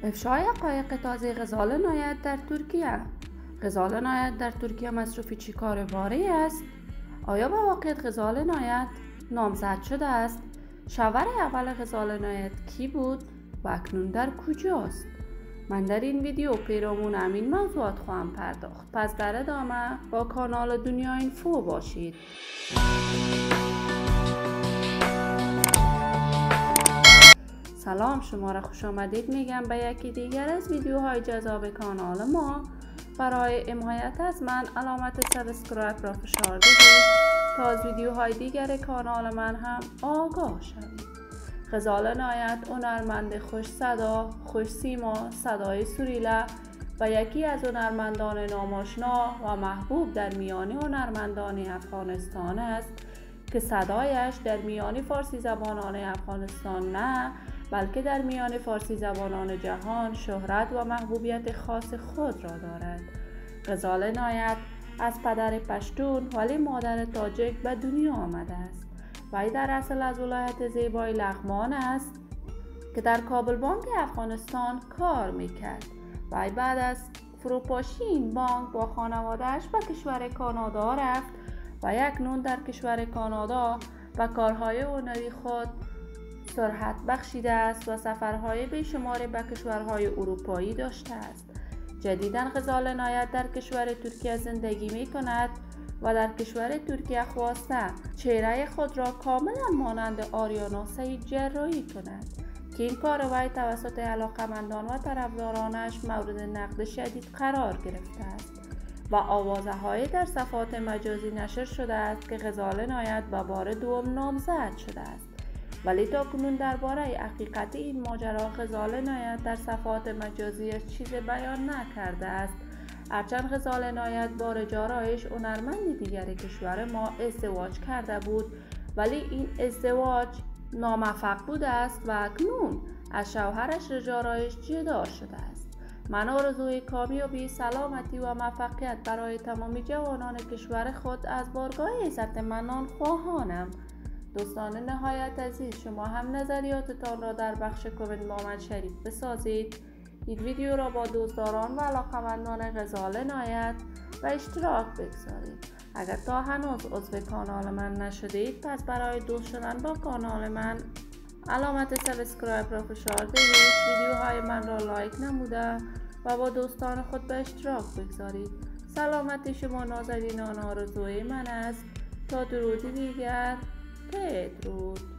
افشای حقایق تازه غزال نایت در ترکیه. غزال نایت در ترکیه مصروف چیکار واری است؟ آیا با واقعیت غزال نایت نامزد شده است؟ شوهر اول غزال نایت کی بود و اکنون در کجاست؟ من در این ویدیو پیرامون همین موضوعات خواهم پرداخت. پس در ادامه با کانال دنیا اینفو باشید. سلام، شما را خوش آمدید میگم به یکی دیگر از ویدیوهای جذاب کانال ما. برای حمایت از من علامت سابسکرایب را فشار بدید تا از ویدیوهای دیگر کانال من هم آگاه شوید. غزال نایت هنرمند خوش صدا، خوش سیما، صدای سریله و یکی از هنرمندان ناماشنا و محبوب در میان هنرمندان افغانستان است که صدایش در میان فارسی زبانان افغانستان نه بلکه در میان فارسی زبانان جهان شهرت و محبوبیت خاص خود را دارد. غزال نایت از پدر پشتون ولی مادر تاجیک به دنیا آمده است. وی در اصل از ولایت زیبای لغمان است که در کابل بانک افغانستان کار میکرد. وی بعد از فروپاشی این بانک با خانواده‌اش به کشور کانادا رفت و اکنون در کشور کانادا و کارهای هنری خود سرعت بخشیده است و سفرهای بیشماری به کشورهای اروپایی داشته است. جدیداً غزال نایت در کشور ترکیه زندگی می کند و در کشور ترکیه خواسته چهره خود را کاملا مانند آریانا سعید جراحی کند که این کار وی توسط علاقه‌مندان و طرفدارانش مورد نقد شدید قرار گرفته است و آوازه‌هایی در صفحات مجازی نشر شده است که غزال نایت به بار دوم نامزد شده است. ولی تاکنون درباره حقیقت این ماجرا غزال نایت در صفحات مجازیش چیزی بیان نکرده است. هرچند غزال نایت با رجا رایش هنرمند دیگر کشور ما ازدواج کرده بود ولی این ازدواج ناموفق بوده است و اکنون از شوهرش رجا رایش جدا شده است. من آرزوی کامیابی، سلامتی و موفقیت برای تمامی جوانان کشور خود از بارگاه عزت منان خواهانم. دوستان نهایت عزیز، شما هم نظریاتتان را در بخش کامنت با من شریک بسازید. این ویدیو را با دوستداران و علاقه‌مندان غزال نایت به اشتراک بگذارید. اگر تا هنوز عضو کانال من نشدید پس برای دوست شدن با کانال من علامت سابسکرایب را فشار دهید، ویدیوهای من را لایک نموده و با دوستان خود به اشتراک بگذارید. سلامتی شما نازنینان آرزوی من است. تا درودی دیگر، بدرود.